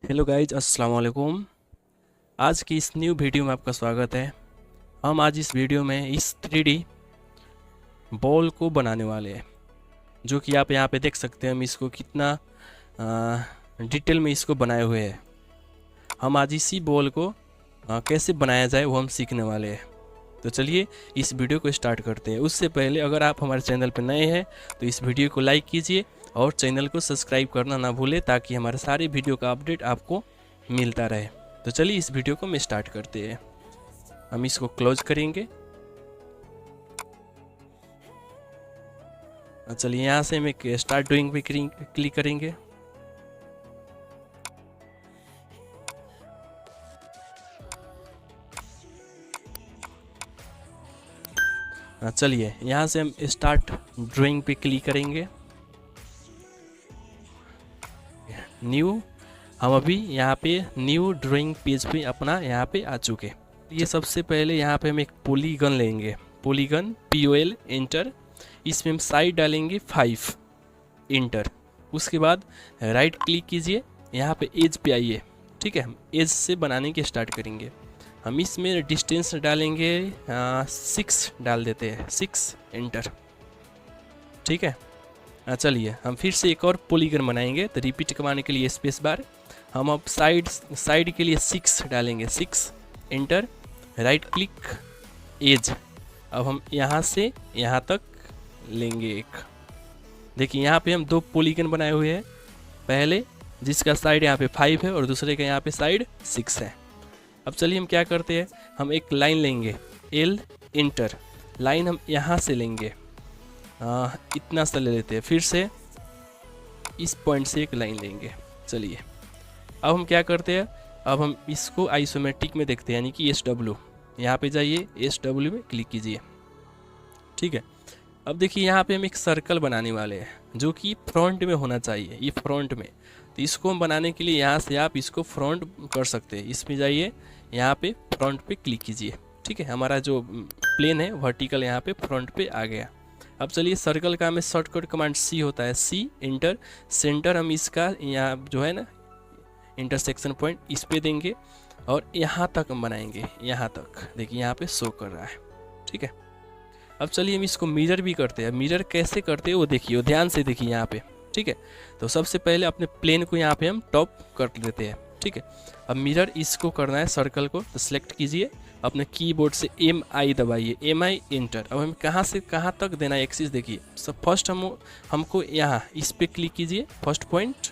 Hello guys, अस्सलाम वालेकुम। आज की इस न्यू वीडियो में आपका स्वागत है। हम आज इस वीडियो में इस 3D बॉल को बनाने वाले हैं, जो कि आप यहाँ पे देख सकते हैं। हम इसको कितना डिटेल में इसको बनाए हुए हैं। हम आज इसी बॉल को कैसे बनाया जाए वो हम सीखने वाले हैं। तो चलिए इस वीडियो को स्टार्ट करते हैं। उससे पहले अगर आप हमारे चैनल पर नए हैं तो इस वीडियो को लाइक कीजिए और चैनल को सब्सक्राइब करना ना भूलें, ताकि हमारे सारे वीडियो का अपडेट आपको मिलता रहे। तो चलिए इस वीडियो को हम स्टार्ट करते हैं। हम इसको क्लोज करेंगे। चलिए यहाँ से हम एक स्टार्ट डूइंग पे क्लिक करेंगे। चलिए यहाँ से हम स्टार्ट ड्राइंग पे क्लिक करेंगे। न्यू, हम अभी यहाँ पे न्यू ड्राइंग पेज पे अपना यहाँ पे आ चुके। ये सबसे पहले यहाँ पे हम एक पॉलीगन लेंगे। Polygon POL inter. इसमें हम साइड डालेंगे 5 इंटर। उसके बाद राइट क्लिक कीजिए, यहाँ पे एज पे आइए। ठीक है, हम एज से बनाने के स्टार्ट करेंगे। हम इसमें डिस्टेंस डालेंगे 6 डाल देते हैं, 6 इंटर। ठीक है, चलिए हम फिर से एक और पॉलीगन बनाएंगे। तो रिपीट करवाने के लिए स्पेस बार। हम अब साइड के लिए 6 डालेंगे, 6 इंटर। Right click as. अब हम यहाँ से यहाँ तक लेंगे एक। देखिए यहाँ पे हम 2 पॉलीगन बनाए हुए हैं। पहले जिसका साइड यहाँ पे 5 है और दूसरे का यहाँ पे साइड 6 है। अब चलिए हम क्या करते हैं, हम एक लाइन लेंगे L इंटर। लाइन हम यहाँ से लेंगे, इतना सा ले लेते हैं। फिर से इस पॉइंट से एक लाइन लेंगे। चलिए अब हम क्या करते हैं, अब हम इसको आइसोमेट्रिक में देखते हैं, यानी कि SW। यहाँ पे जाइए, SW में क्लिक कीजिए। ठीक है, अब देखिए यहाँ पे हम एक सर्कल बनाने वाले हैं, जो कि फ्रंट में होना चाहिए, ये फ्रंट में। तो इसको हम बनाने के लिए यहाँ से आप इसको फ्रंट कर सकते हैं। इसमें जाइए, यहाँ पे फ्रंट पे क्लिक कीजिए। ठीक है, हमारा जो प्लेन है वर्टिकल यहाँ पे फ्रंट पे आ गया। अब चलिए सर्कल का हमें शॉर्टकट कमांड C होता है, C इंटर। सेंटर हम इसका यहाँ जो है ना इंटरसेक्शन पॉइंट, इस पे देंगे और यहाँ तक हम बनाएंगे। यहाँ तक देखिए यहाँ पे शो कर रहा है। ठीक है, अब चलिए हम इसको मिरर भी करते हैं। मिरर कैसे करते हैं वो देखिए, वो ध्यान से देखिए यहाँ पे। ठीक है, तो सबसे पहले अपने प्लेन को यहाँ पे हम टॉप कर देते हैं। ठीक है, अब मिरर इसको करना है सर्कल को, तो सिलेक्ट कीजिए, अपने कीबोर्ड से MI दबाइए, MI इंटर। अब हम कहाँ से कहाँ तक देना है एक्सिस देखिए। सब फर्स्ट हमको यहाँ इस पे क्लिक कीजिए, फर्स्ट पॉइंट,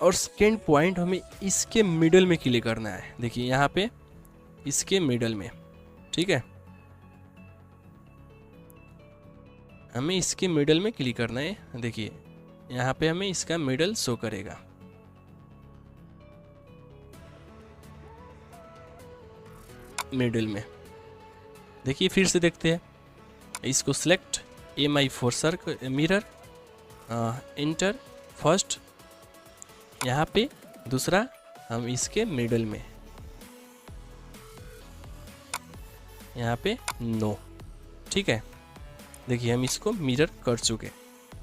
और सेकेंड पॉइंट हमें इसके मिडल में क्लिक करना है। देखिए यहाँ पे इसके मिडल में। ठीक है, हमें इसके मिडल में क्लिक करना है। देखिए यहाँ पे हमें इसका मिडल शो करेगा। मिडल में देखिए, फिर से देखते हैं। इसको select, MI for circle mirror, inter, first यहाँ पे, दूसरा हम इसके मिडल में, यहाँ पे नो। ठीक है, देखिए हम इसको मिरर कर चुके।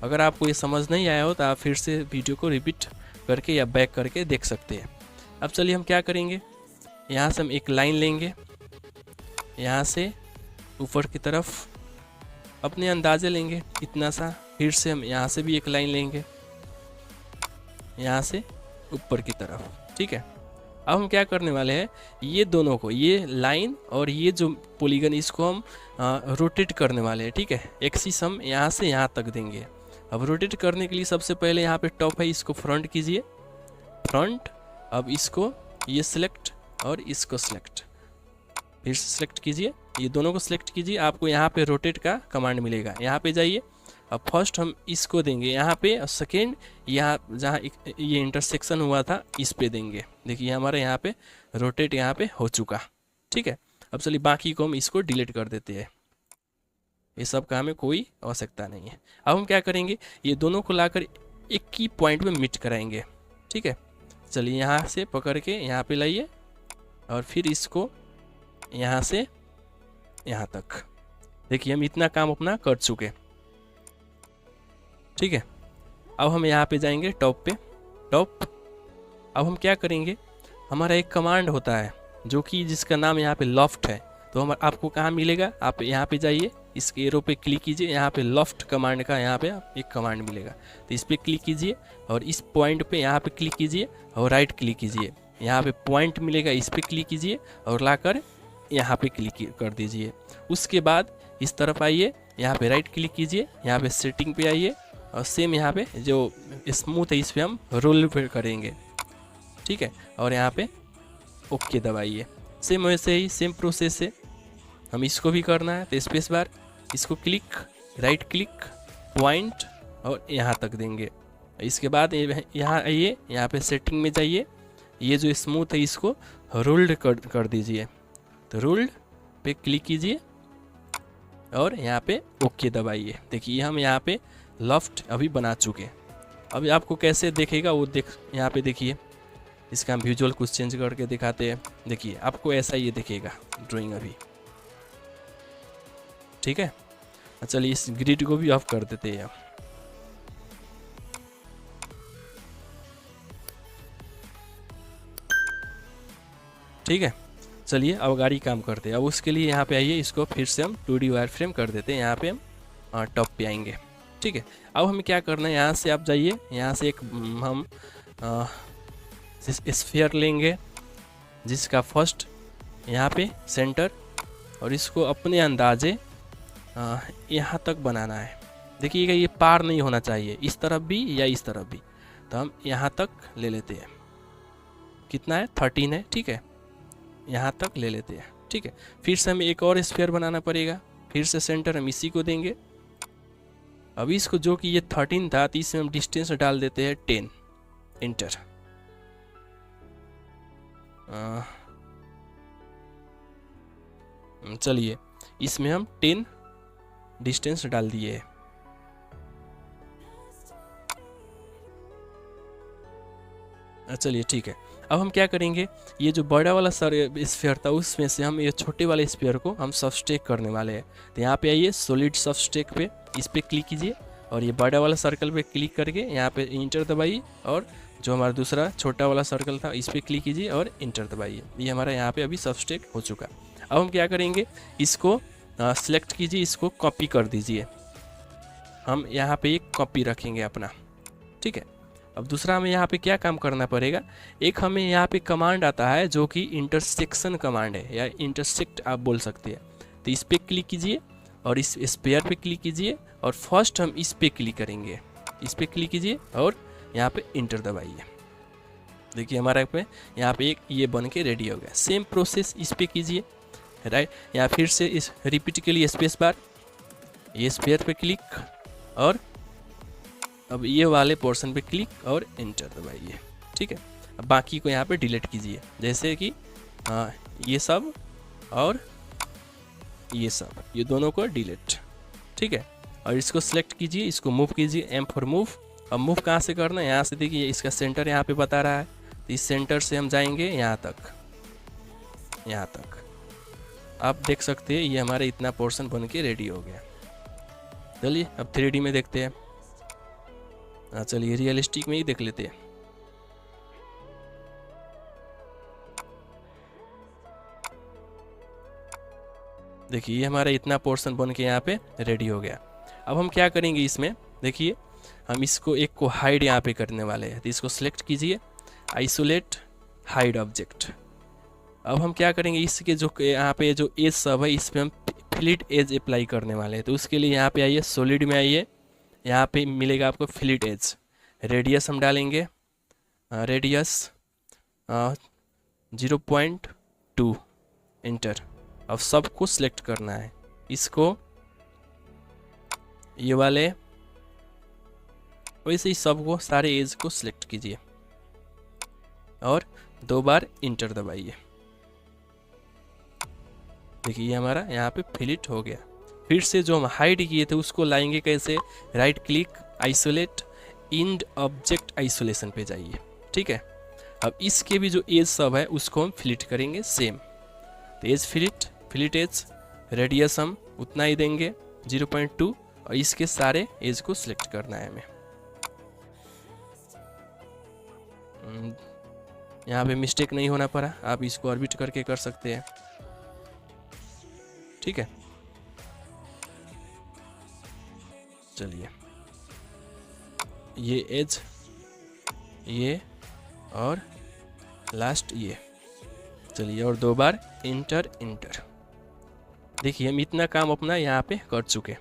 अगर आपको ये समझ नहीं आया हो तो आप फिर से वीडियो को रिपीट करके या बैक करके देख सकते हैं। अब चलिए हम क्या करेंगे, यहाँ से हम एक लाइन लेंगे, यहाँ से ऊपर की तरफ अपने अंदाजे लेंगे इतना सा। फिर से हम यहाँ से भी एक लाइन लेंगे, यहाँ से ऊपर की तरफ। ठीक है, अब हम क्या करने वाले हैं, ये दोनों को, ये लाइन और ये जो पॉलीगन, इसको हम रोटेट करने वाले हैं। ठीक है, एक्सिस हम यहाँ से यहाँ तक देंगे। अब रोटेट करने के लिए सबसे पहले यहाँ पे टॉप है, इसको फ्रंट कीजिए, फ्रंट। अब इसको ये सिलेक्ट और इसको सिलेक्ट, फिर से सिलेक्ट कीजिए, ये दोनों को सिलेक्ट कीजिए। आपको यहाँ पे रोटेट का कमांड मिलेगा, यहाँ पे जाइए। अब फर्स्ट हम इसको देंगे यहाँ पे, और सेकेंड यहाँ जहाँ ये इंटरसेक्शन हुआ था इस पे देंगे। देखिए हमारे यहाँ पे रोटेट यहाँ पे हो चुका। ठीक है, अब चलिए बाकी को हम इसको डिलीट कर देते हैं, ये सब का हमें कोई आवश्यकता नहीं है। अब हम क्या करेंगे, ये दोनों को लाकर एक ही पॉइंट में मीट कराएंगे। ठीक है, चलिए यहाँ से पकड़ के यहाँ पे लाइए और फिर इसको यहाँ से यहाँ तक। देखिए हम इतना काम अपना कर चुके। ठीक है, अब हम यहाँ पे जाएंगे टॉप पे, टॉप अब हम क्या करेंगे, हमारा एक कमांड होता है जो कि जिसका नाम यहाँ पे लॉफ्ट है। तो हम आपको कहाँ मिलेगा, आप यहाँ पे जाइए, इस एरो पे क्लिक कीजिए, यहाँ पे लॉफ्ट कमांड का यहाँ पे एक कमांड मिलेगा। तो इस पर क्लिक कीजिए और इस पॉइंट पे यहाँ पे क्लिक कीजिए और राइट क्लिक कीजिए, यहाँ पे पॉइंट मिलेगा, इस पर क्लिक कीजिए और लाकर यहाँ पे क्लिक कर दीजिए। उसके बाद इस तरफ आइए, यहाँ पे राइट क्लिक कीजिए, यहाँ पे सेटिंग पे आइए और सेम यहाँ पे जो स्मूथ है इस पर हम रोल पे करेंगे, ठीक है। और यहाँ पे ओके दबाइए। सेम वैसे ही सेम प्रोसेस से हम इसको भी करना है। तो स्पेस बार, इसको क्लिक, राइट क्लिक, पॉइंट और यहाँ तक देंगे। इसके बाद यहाँ आइए, यहाँ पे सेटिंग में जाइए, ये जो स्मूथ है इसको रोल्ड कर दीजिए। तो रोल्ड पे क्लिक कीजिए और यहाँ पे ओके दबाइए। देखिए हम यहाँ पे लॉफ्ट अभी बना चुके हैं। अभी आपको कैसे देखेगा वो यहाँ पे देखिए, इसका हम विजुअल कुछ चेंज करके दिखाते हैं। देखिए आपको ऐसा ये दिखेगा ड्राइंग अभी, ठीक है। चलिए इस ग्रिड को भी ऑफ कर देते हैं। ठीक है, चलिए अब गाड़ी काम करते हैं। अब उसके लिए यहाँ पे आइए, इसको फिर से हम 2D वायर फ्रेम कर देते हैं। यहाँ पे हम टॉप पे आएंगे, ठीक है। अब हमें क्या करना है, यहाँ से आप जाइए, यहाँ से एक हम स्फीयर लेंगे जिसका फर्स्ट यहाँ पे सेंटर, और इसको अपने अंदाजे यहाँ तक बनाना है। देखिएगा ये पार नहीं होना चाहिए, इस तरफ भी या इस तरफ भी। तो हम यहाँ तक ले लेते हैं, कितना है 13 है, ठीक है, यहाँ तक ले लेते हैं, ठीक है। फिर से हमें एक और स्फीयर बनाना पड़ेगा, फिर से सेंटर हम इसी को देंगे। अभी इसको जो कि ये 13 था तो इसमें हम डिस्टेंस डाल देते हैं 10, इंटर। चलिए इसमें हम 10 डिस्टेंस डाल दिए है। चलिए ठीक है, अब हम क्या करेंगे, ये जो बड़ा वाला स्फीयर था उसमें से हम ये छोटे वाले स्फीयर को हम सबस्टेक करने वाले हैं। तो यहाँ पे आइए, सॉलिड सबस्टेक पे इस पर क्लिक कीजिए और ये बड़ा वाला सर्कल पे क्लिक करके यहाँ पे इंटर दबाइए, और जो हमारा दूसरा छोटा वाला सर्कल था इस पर क्लिक कीजिए और इंटर दबाइए। ये हमारा यहाँ पे अभी सबस्टेक हो चुका। अब हम क्या करेंगे, इसको सिलेक्ट कीजिए, इसको कॉपी कर दीजिए। हम यहाँ पे एक कॉपी रखेंगे अपना, ठीक है। अब दूसरा हमें यहाँ पे क्या काम करना पड़ेगा, एक हमें यहाँ पे कमांड आता है जो कि इंटरसेक्शन कमांड है, या इंटरसेक्ट आप बोल सकते हैं। तो इस पर क्लिक कीजिए और इस स्पेयर पे क्लिक कीजिए और फर्स्ट हम इस पे क्लिक करेंगे, इस पर क्लिक कीजिए और यहाँ पे इंटर दबाइए। देखिए हमारा पे यहाँ पे एक ये बन के रेडी हो गया। सेम प्रोसेस इस पे कीजिए, राइट। यहाँ फिर से इस रिपीट के लिए स्पेस बार, ये स्पेयर पे क्लिक और अब ये वाले पोर्शन पे क्लिक और इंटर दबाइए, ठीक है। अब बाकी को यहाँ पे डिलीट कीजिए, जैसे कि ये सब और ये सब, ये दोनों को डिलीट, ठीक है। और इसको सिलेक्ट कीजिए, इसको मूव कीजिए, M फॉर मूव। अब मूव कहाँ से करना है, यहाँ से देखिए इसका सेंटर यहाँ पे बता रहा है, तो इस सेंटर से हम जाएंगे यहाँ तक, यहाँ तक। आप देख सकते हैं ये हमारे इतना पोर्शन बन के रेडी हो गया। चलिए अब 3D में देखते हैं। चलिए रियलिस्टिक में ही देख लेते हैं। देखिए ये हमारा इतना पोर्शन बन के यहाँ पे रेडी हो गया। अब हम क्या करेंगे इसमें, देखिए हम इसको एक को हाइड यहाँ पे करने वाले हैं। तो इसको सिलेक्ट कीजिए, आइसोलेट, हाइड ऑब्जेक्ट। अब हम क्या करेंगे, इसके जो यहाँ पे जो एज सब है इस पर हम फ्लिट एज अप्लाई करने वाले हैं। तो उसके लिए यहाँ पे आइए, सॉलिड में आइए, यहाँ पे मिलेगा आपको फ्लिट एज। रेडियस हम डालेंगे, रेडियस 0.2, इंटर। अब सबको सिलेक्ट करना है, इसको ये वाले वैसे ही सबको सारे एज को सिलेक्ट कीजिए और 2 बार इंटर दबाइए। देखिए हमारा यहाँ पे फिलिट हो गया। फिर से जो हम हाइड किए थे उसको लाएंगे कैसे, right click, isolate, end object isolation पे जाइए, ठीक है। अब इसके भी जो एज सब है उसको हम फिलिट करेंगे सेम। तो एज फिलिट एज, रेडियस हम उतना ही देंगे 0.2 और इसके सारे एज को सिलेक्ट करना है हमें। यहाँ पे मिस्टेक नहीं होना पड़ा, आप इसको ऑर्बिट करके कर सकते हैं। ठीक है, चलिए ये एज, ये और लास्ट ये, चलिए और 2 बार इंटर इंटर। देखिए हम इतना काम अपना यहाँ पे कर चुके।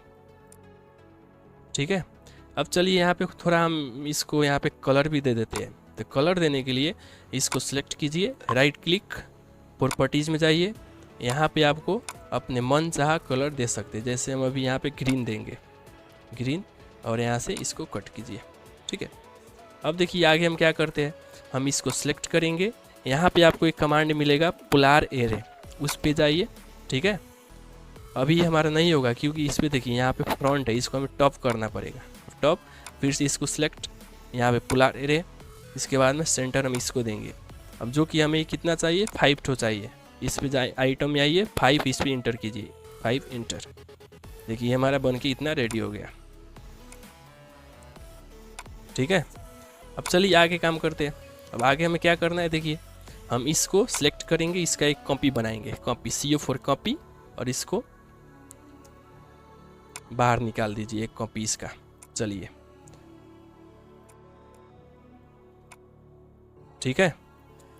ठीक है, अब चलिए यहाँ पे थोड़ा हम इसको यहाँ पे कलर भी दे देते हैं। तो कलर देने के लिए इसको सिलेक्ट कीजिए, राइट क्लिक, प्रॉपर्टीज़ में जाइए, यहाँ पे आपको अपने मन चाहा कलर दे सकते हैं। जैसे हम अभी यहाँ पे ग्रीन देंगे, ग्रीन, और यहाँ से इसको कट कीजिए। ठीक है, अब देखिए आगे हम क्या करते हैं, हम इसको सिलेक्ट करेंगे, यहाँ पे आपको एक कमांड मिलेगा पोलार एरे, उस पे जाइए। ठीक है, अभी हमारा नहीं होगा क्योंकि इस पर देखिए यहाँ पे फ्रंट है, इसको हमें टॉप करना पड़ेगा, टॉप, फिर से इसको सिलेक्ट, यहाँ पे पोलार एरे, इसके बाद में सेंटर हम इसको देंगे। अब जो कि हमें कितना चाहिए, 5 ठो चाहिए, इस पे जाए आइटम में आइए, 5 इस पर इंटर कीजिए, 5 इंटर। देखिए हमारा बन के इतना रेडी हो गया। ठीक है, अब चलिए आगे काम करते हैं। अब आगे हमें क्या करना है, देखिए हम इसको सिलेक्ट करेंगे, इसका एक कॉपी बनाएंगे, कॉपी CO4 कॉपी, और इसको बाहर निकाल दीजिए एक कॉपी इसका। चलिए ठीक है,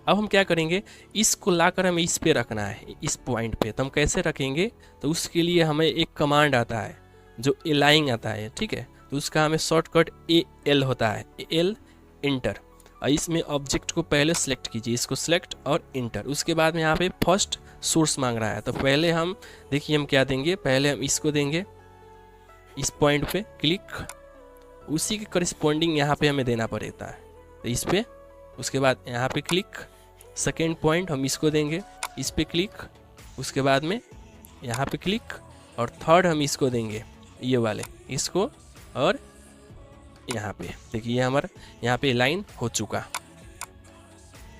अब हम क्या करेंगे, इसको लाकर हमें इस पे रखना है, इस पॉइंट पे। तो हम कैसे रखेंगे, तो उसके लिए हमें एक कमांड आता है जो एलाइन आता है। ठीक है, तो उसका हमें शॉर्टकट AL होता है, AL इंटर। और इसमें ऑब्जेक्ट को पहले सेलेक्ट कीजिए, इसको सेलेक्ट और इंटर। उसके बाद में यहाँ पे फर्स्ट सोर्स मांग रहा है, तो पहले हम देखिए हम क्या देंगे, पहले हम इसको देंगे, इस पॉइंट पे क्लिक, उसी के करस्पॉन्डिंग यहाँ पे हमें देना पड़ता है, तो इस पे। उसके बाद यहाँ पे क्लिक, सेकेंड पॉइंट हम इसको देंगे, इस पे क्लिक, उसके बाद में यहाँ पे क्लिक, और थर्ड हम इसको देंगे, ये वाले इसको, और यहाँ पे देखिए ये हमारा यहाँ पे लाइन हो चुका।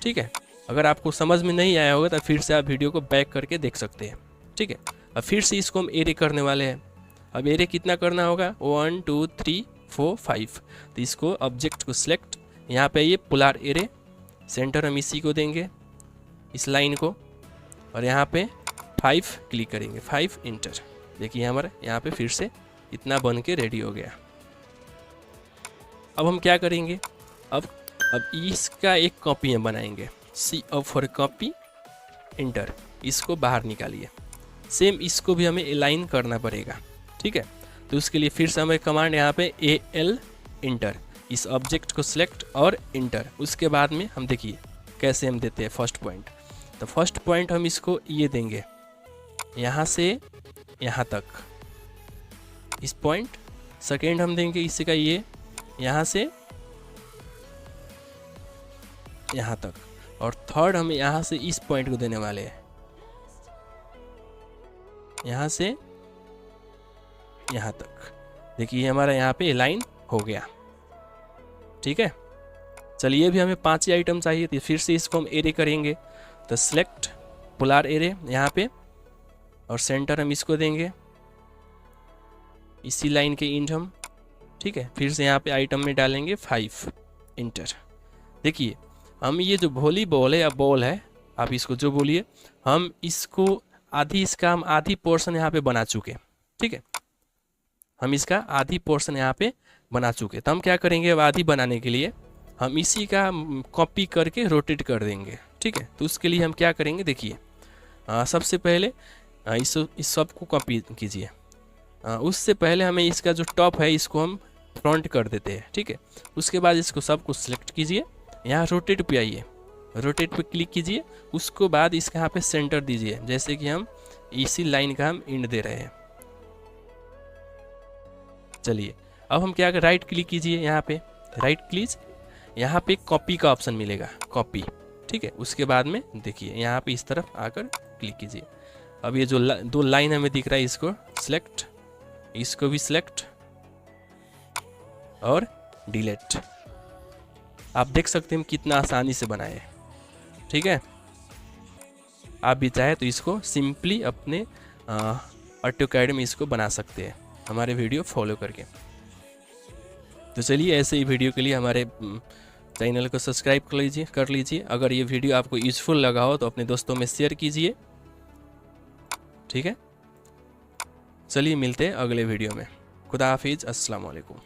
ठीक है, अगर आपको समझ में नहीं आया होगा तो फिर से आप वीडियो को बैक करके देख सकते हैं। ठीक है, अब फिर से इसको हम एरे करने वाले हैं। अब एरे कितना करना होगा, 1 2 3 4 5। तो इसको ऑब्जेक्ट को सिलेक्ट, यहाँ पे ये पोलार एरे, सेंटर हम इसी को देंगे, इस लाइन को, और यहाँ पे 5 क्लिक करेंगे, 5 इंटर। देखिए हमारा यहाँ पे फिर से इतना बन के रेडी हो गया। अब हम क्या करेंगे, अब इसका एक कॉपी हम बनाएंगे, CO4 कॉपी इंटर, इसको बाहर निकालिए। सेम इसको भी हमें अलाइन करना पड़ेगा। ठीक है, तो उसके लिए फिर से हमें कमांड यहाँ पे AL इंटर, इस ऑब्जेक्ट को सिलेक्ट और इंटर। उसके बाद में हम देखिए कैसे हम देते हैं फर्स्ट पॉइंट। तो फर्स्ट पॉइंट हम इसको ये देंगे, यहाँ से यहाँ तक, इस पॉइंट। सेकेंड हम देंगे इसका ये, यहाँ से यहाँ तक, और थर्ड हम यहाँ से इस पॉइंट को देने वाले हैं, यहाँ से यहाँ तक। देखिए हमारा यहाँ पे लाइन हो गया। ठीक है, चलिए भी हमें 5 ही आइटम चाहिए थे, फिर से इसको हम एरे करेंगे। तो सिलेक्ट पोलार एरे यहाँ पे, और सेंटर हम इसको देंगे, इसी लाइन के इंड हम। ठीक है, फिर से यहाँ पे आइटम में डालेंगे 5 इंटर। देखिए हम ये जो वॉलीबॉल है या बॉल है, आप इसको जो बोलिए, हम इसको आधी, इसका हम आधी पोर्शन यहाँ पे बना चुके। ठीक है, हम इसका आधी पोर्शन यहाँ पे बना चुके। तो हम क्या करेंगे, अब आधी बनाने के लिए हम इसी का कॉपी करके रोटेट कर देंगे। ठीक है, तो उसके लिए हम क्या करेंगे, देखिए सबसे पहले इस सब को कॉपी कीजिए। उससे पहले हमें इसका जो टॉप है इसको हम फ्रंट कर देते हैं। ठीक है, उसके बाद इसको सबको सिलेक्ट कीजिए, यहाँ रोटेट पे आइए, रोटेट पे क्लिक कीजिए। उसको बाद इसका यहाँ पे सेंटर दीजिए, जैसे कि हम इसी लाइन का हम इंड दे रहे हैं। चलिए अब हम क्या करें, राइट क्लिक कीजिए, यहाँ पे राइट क्लिक, यहाँ पे कॉपी का ऑप्शन मिलेगा, कॉपी। ठीक है, उसके बाद में देखिए यहाँ पे इस तरफ आकर क्लिक कीजिए। अब ये जो 2 लाइन हमें दिख रहा है, इसको सिलेक्ट, इसको भी सिलेक्ट और डिलीट। आप देख सकते हैं हम कितना आसानी से बनाए। ठीक है, आप भी चाहे तो इसको सिंपली अपने ऑटोकैड में इसको बना सकते हैं, हमारे वीडियो फॉलो करके। तो चलिए ऐसे ही वीडियो के लिए हमारे चैनल को सब्सक्राइब कर लीजिए। अगर ये वीडियो आपको यूज़फुल लगा हो तो अपने दोस्तों में शेयर कीजिए। ठीक है, चलिए मिलते हैं अगले वीडियो में। खुदा हाफिज़, अस्सलाम वालेकुम।